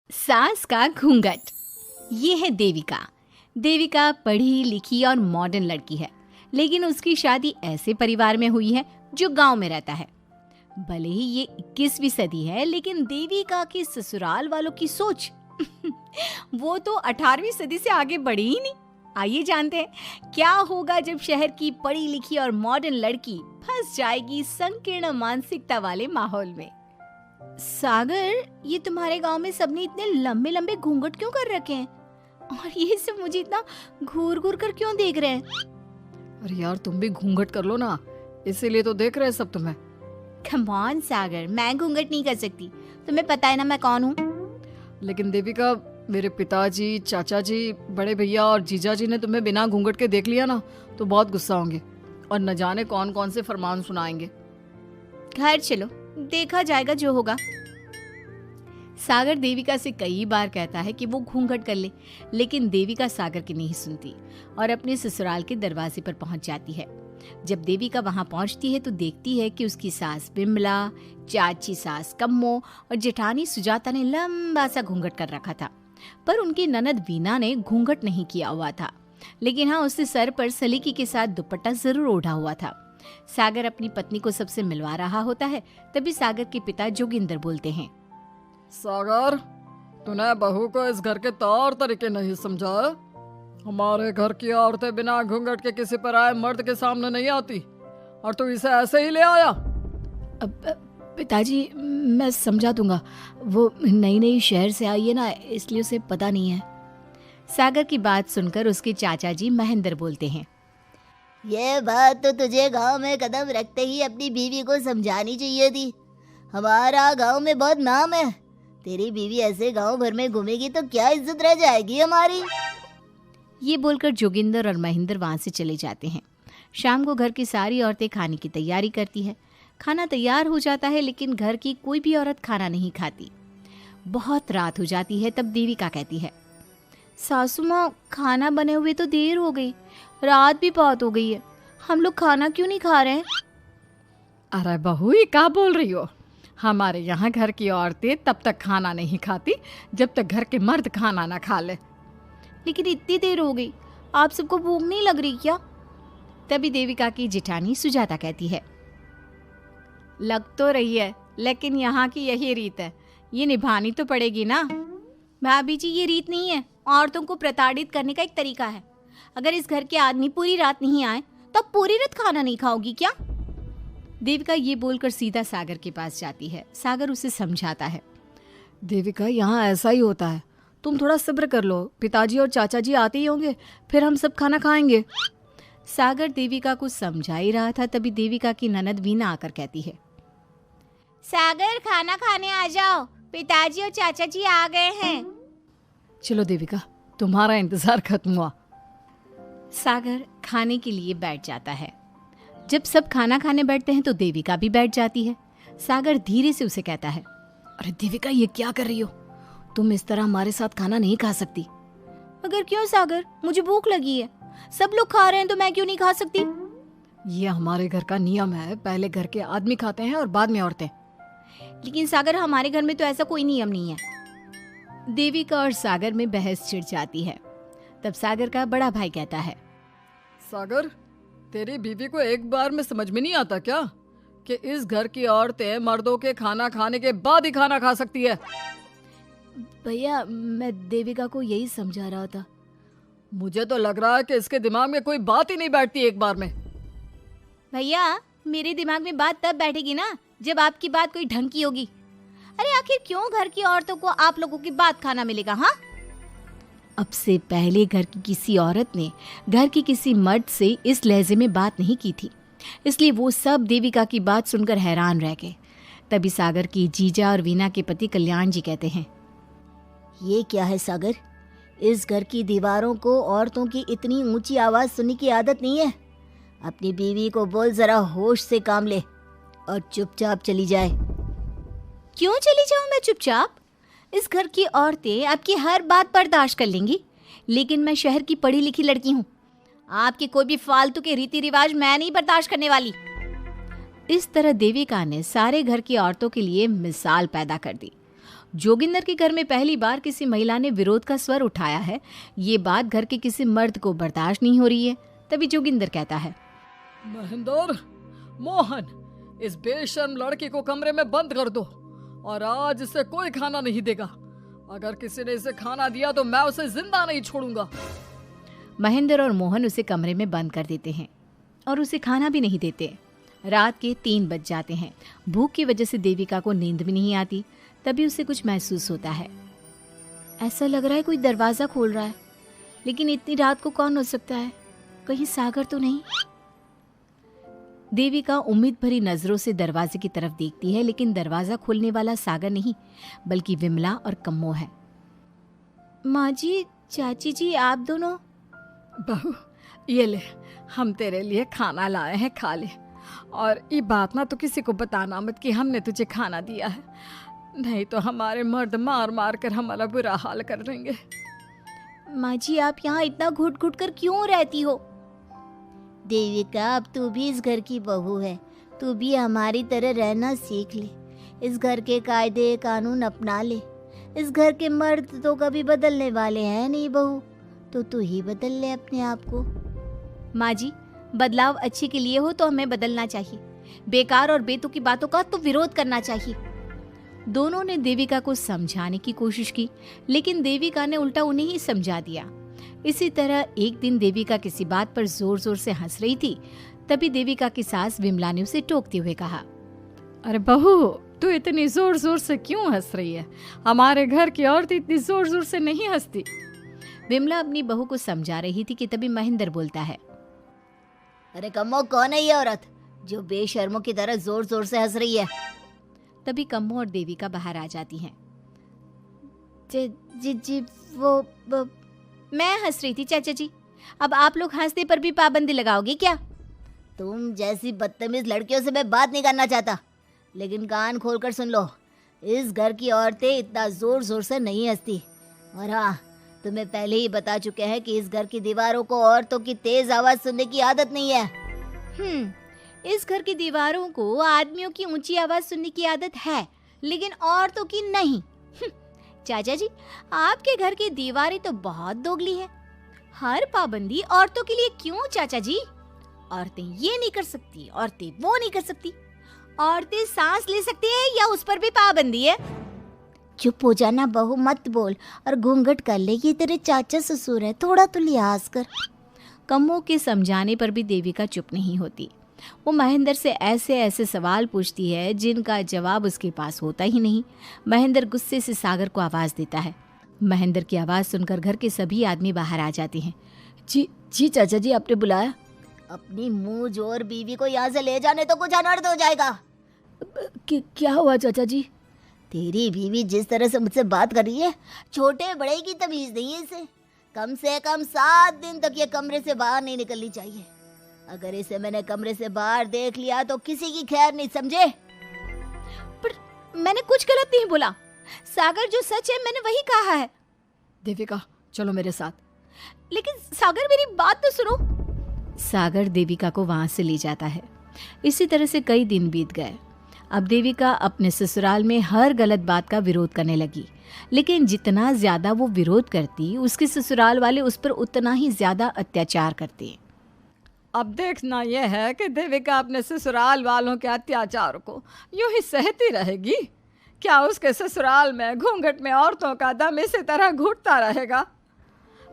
सास का घूंघट। ये है देविका। देविका पढ़ी लिखी और मॉडर्न लड़की है, लेकिन उसकी शादी ऐसे परिवार में हुई है जो गांव में रहता है। भले ही ये 21वीं सदी है, लेकिन देविका की ससुराल वालों की सोच वो तो 18वीं सदी से आगे बढ़ी ही नहीं। आइए जानते हैं क्या होगा जब शहर की पढ़ी लिखी और मॉडर्न लड़की फंस जाएगी संकीर्ण मानसिकता वाले माहौल में। सागर, ये तुम्हारे गांव में सबने इतने लंबे लंबे घूंघट क्यों कर रखे हैं? और ये सब मुझे इतना घूर घूर कर क्यों देख रहे हैं? अरे यार, तुम भी घूंघट कर लो ना, इसीलिए तो देख रहे हैं सब तुम्हें। कम ऑन सागर, मैं घूंघट नहीं कर सकती। तुम्हें पता है ना मैं कौन हूँ। लेकिन देविका, मेरे पिताजी, चाचा जी, बड़े भैया और जीजा जी ने तुम्हें बिना घूंघट के देख लिया ना तो बहुत गुस्सा होंगे और न जाने कौन कौन से फरमान सुनाएंगे। घर चलो, देखा जाएगा जो होगा। सागर देविका से कई बार कहता है कि वो घूंघट कर ले, लेकिन देविका सागर की नहीं सुनती और अपने ससुराल के दरवाजे पर पहुंच जाती है। जब देविका वहां पहुंचती है तो देखती है कि उसकी सास बिमला, चाची सास कम्मो और जेठानी सुजाता ने लंबा सा घूंघट कर रखा था, पर उनकी ननद वीना ने घूंघट नहीं किया हुआ था। लेकिन हाँ, उसने सर पर सलीकी के साथ दुपट्टा जरूर ओढ़ा हुआ था। सागर अपनी पत्नी को सबसे मिलवा रहा होता है, तभी सागर के पिता जोगिंदर बोलते हैं, सागर, तूने बहू को इस घर के तौर तरीके नहीं समझा। हमारे घर की औरतें बिना घूंघट के किसी पर आए मर्द के सामने नहीं आती और तू इसे ऐसे ही ले आया। पिताजी, मैं समझा दूंगा। वो नई नई शहर से आई है ना, इसलिए उसे पता नहीं है। सागर की बात सुनकर उसके चाचा जी महेंद्र बोलते हैं, ये बात तो तुझे गांव में कदम रखते ही अपनी बीवी को समझानी चाहिए थी। हमारा गांव में बहुत नाम है। तेरी बीवी ऐसे गांव भर में घूमेगी तो क्या इज्जत रह जाएगी हमारी। ये बोलकर जोगिंदर और महेंद्र वहां से चले जाते हैं। शाम को घर की सारी औरतें खाने की तैयारी करती है। खाना तैयार हो जाता है, लेकिन घर की कोई भी औरत खाना नहीं खाती। बहुत रात हो जाती है, तब देविका कहती है, सासू माँ, खाना बने हुए तो देर हो गई, रात भी बहुत हो गई है, हम लोग खाना क्यों नहीं खा रहे हैं? अरे बहू, ये क्या बोल रही हो? हमारे यहाँ घर की औरतें तब तक खाना नहीं खाती जब तक घर के मर्द खाना ना खा ले। लेकिन इतनी देर हो गई, आप सबको भूख नहीं लग रही क्या? तभी देविका की जेठानी सुजाता कहती है, लग तो रही है, लेकिन यहाँ की यही रीत है, ये निभानी तो पड़ेगी ना। भाभी जी, ये रीत नहीं है, औरतों को प्रताड़ित करने का एक तरीका है। अगर इस घर के आदमी पूरी रात नहीं आए तो पूरी रात खाना नहीं खाओगी क्या? देविका ये बोलकर सीधा सागर के पास जाती है। सागर उसे समझाता है, देविका, यहाँ ऐसा ही होता है, तुम थोड़ा सब्र कर लो, पिताजी और चाचा जी आते ही होंगे, फिर हम सब खाना खाएंगे। सागर देविका को समझा ही रहा था, तभी देविका की ननद वीना आकर कहती है, सागर, खाना खाने आ जाओ, पिताजी और चाचा जी आ गए हैं। चलो देविका, तुम्हारा इंतजार खत्म हुआ। सागर खाने के लिए बैठ जाता है। जब सब खाना खाने बैठते हैं तो देविका भी बैठ जाती है। सागर धीरे से उसे कहता है, अरे देविका, ये क्या कर रही हो? तुम इस तरह हमारे साथ खाना नहीं खा सकती। मगर क्यों सागर, मुझे भूख लगी है, सब लोग खा रहे हैं तो मैं क्यों नहीं खा सकती? ये हमारे घर का नियम है, पहले घर के आदमी खाते हैं और बाद में औरतें। लेकिन सागर, हमारे घर में तो ऐसा कोई नियम नहीं है। देविका और सागर में बहस छिड़ जाती है। तब सागर का बड़ा भाई कहता है, सागर, तेरी बीवी को एक बार में समझ में नहीं आता क्या कि इस घर की औरतें मर्दों के खाना खाने के बाद ही खाना खा सकती है? भैया, मैं देविका को यही समझा रहा था। मुझे तो लग रहा है कि इसके दिमाग में कोई बात ही नहीं बैठती एक बार में। भैया, मेरे दिमाग में बात तब बैठेगी ना जब आपकी बात कोई ढंग की होगी। अरे आखिर क्यों घर की औरतों को आप लोगों की बात खाना मिलेगा? हाँ, अब से पहले घर की किसी औरत ने घर की किसी मर्द से इस लहजे में बात नहीं की थी, इसलिए वो सब देविका की बात सुनकर हैरान रह गए। तभी सागर की जीजा और वीना के पति कल्याण जी कहते हैं, ये क्या है सागर, इस घर की दीवारों को औरतों की इतनी ऊंची आवाज सुनने की आदत नहीं है। अपनी बीवी को बोल जरा होश से काम ले और चुपचाप चली जाए। क्यों चली जाऊं मैं चुपचाप? इस घर की औरतें आपकी हर बात बर्दाश्त कर लेंगी, लेकिन मैं शहर की पढ़ी लिखी लड़की हूँ। आपके कोई भी फालतू के रीति रिवाज मैं नहीं बर्दाश्त करने वाली। इस तरह देविका ने सारे घर की औरतों के लिए मिसाल पैदा कर दी जोगिंदर के घर में पहली बार किसी महिला ने विरोध का स्वर उठाया है, ये बात घर के किसी मर्द को बर्दाश्त नहीं हो रही है। तभी जोगिंदर कहता है, महेंद्र, मोहन, इस बेशर्म लड़की को कमरे में बंद कर दो और आज इसे कोई खाना नहीं देगा। अगर किसी ने इसे खाना दिया तो मैं उसे जिंदा नहीं छोड़ूंगा। महेंद्र और मोहन उसे कमरे में बंद कर देते हैं और उसे खाना भी नहीं देते। रात के 3 बज जाते हैं। भूख की वजह से देविका को नींद भी नहीं आती। तभी उसे कुछ महसूस होता है। ऐसा लग रहा है कोई दरवाजा खोल रहा है, लेकिन इतनी रात को कौन हो सकता है? कहीं सागर तो नहीं? देविका उम्मीद भरी नजरों से दरवाजे की तरफ देखती है, लेकिन दरवाजा खोलने वाला सागर नहीं बल्कि विमला और कम्मो है। माँ जी, चाची जी, आप दोनों? बहू, ये ले, हम तेरे लिए खाना लाए हैं, खा ले। और ये बात ना तो किसी को बताना मत कि हमने तुझे खाना दिया है, नहीं तो हमारे मर्द मार मार कर हमारा बुरा हाल कर देंगे। माँ जी, आप यहाँ इतना घुट घुट कर क्यों रहती हो? देविका, अब तू भी इस घर की बहू है, तू भी हमारी तरह रहना सीख ले। इस घर के कायदे कानून अपना ले। इस घर के मर्द तो कभी बदलने वाले हैं नहीं बहू, तो तू ही बदल ले अपने आप को। माँ जी, बदलाव अच्छे के लिए हो तो हमें बदलना चाहिए, बेकार और बेतुकी बातों का तो विरोध करना चाहिए। दोनों ने देविका को समझाने की कोशिश की, लेकिन देविका ने उल्टा उन्हें ही समझा दिया। इसी तरह एक दिन देविका किसी बात पर जोर जोर से हंस रही थी। तभी देविका की सास विमला ने उसे टोकते हुए कहा, अरे बहू, तू इतनी जोर जोर से क्यों हंस रही है? हमारे घर की औरत इतनी जोर जोर से नहीं हंसती। विमला अपनी बहू को समझा रही थी कि तभी महेंद्र बोलता है, अरे कम्मो, कौन है ये औरत जो बेशर्मों की तरह जोर जोर से हंस रही है? तभी कम्मो और देविका बाहर आ जाती हैं। जी वो मैं हंस रही थी चाचा जी, अब आप लोग हंसने पर भी पाबंदी लगाओगे क्या? तुम जैसी बदतमीज लड़कियों से मैं बात नहीं करना चाहता, लेकिन कान खोलकर सुन लो, इस घर की औरतें इतना जोर जोर से नहीं हंसती। और हाँ, तुम्हें पहले ही बता चुके हैं कि इस घर की दीवारों को औरतों की तेज आवाज सुनने की आदत नहीं है। इस घर की दीवारों को आदमियों की ऊंची आवाज सुनने की आदत है, लेकिन औरतों की नहीं। चाचा जी, आपके घर की दीवारें तो बहुत दोगली है। हर पाबंदी औरतों के लिए क्यों चाचा जी? औरतें ये नहीं कर सकती, औरतें वो नहीं कर सकती। औरतें सांस ले सकती है या उस पर भी पाबंदी है? चुप हो जाना बहू, मत बोल और घूंघट कर ले। ये तेरे चाचा ससुर है, थोड़ा तो लिहाज कर। कम्मो के समझाने पर भी देविका चुप नहीं होती। वो महेंद्र से ऐसे ऐसे सवाल पूछती है जिनका जवाब उसके पास होता ही नहीं। महेंद्र गुस्से से सागर को आवाज देता है। महेंद्र की आवाज सुनकर घर के सभी आदमी बाहर आ जाते हैं। जी चाचा जी, आपने बुलाया? अपनी मुंह जोर बीवी को यहाँ से ले जाने तो कुछ अनर्थ हो जाएगा। क्या हुआ चाचा जी? तेरी बीवी जिस तरह से मुझसे बात कर रही है, छोटे बड़े की तमीज नहीं है इसे। कम से कम 7 दिन तक ये कमरे से बाहर नहीं निकलनी चाहिए। अगर इसे मैंने कमरे से बाहर देख लिया तो किसी की खैर नहीं, समझे? पर मैंने कुछ गलत नहीं बोला। सागर, जो सच है मैंने वही कहा है। देविका, चलो मेरे साथ। लेकिन सागर, मेरी बात तो सुनो। सागर देविका को वहां से ले जाता है। इसी तरह से कई दिन बीत गए। अब देविका अपने ससुराल में हर गलत बात का विरोध करने लगी, लेकिन जितना ज्यादा वो विरोध करती, उसके ससुराल वाले उस पर उतना ही ज्यादा अत्याचार करते। अब देखना यह है कि देविका अपने ससुराल वालों के अत्याचार को यूं ही सहती रहेगी। क्या उसके ससुराल में घूंघट में औरतों का दम इसी तरह घुटता रहेगा?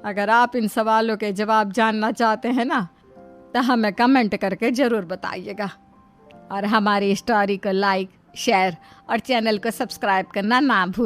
अगर आप इन सवालों के जवाब जानना चाहते हैं ना, तो हमें कमेंट करके ज़रूर बताइएगा। और हमारी स्टोरी को लाइक, शेयर और चैनल को सब्सक्राइब करना ना भूलें।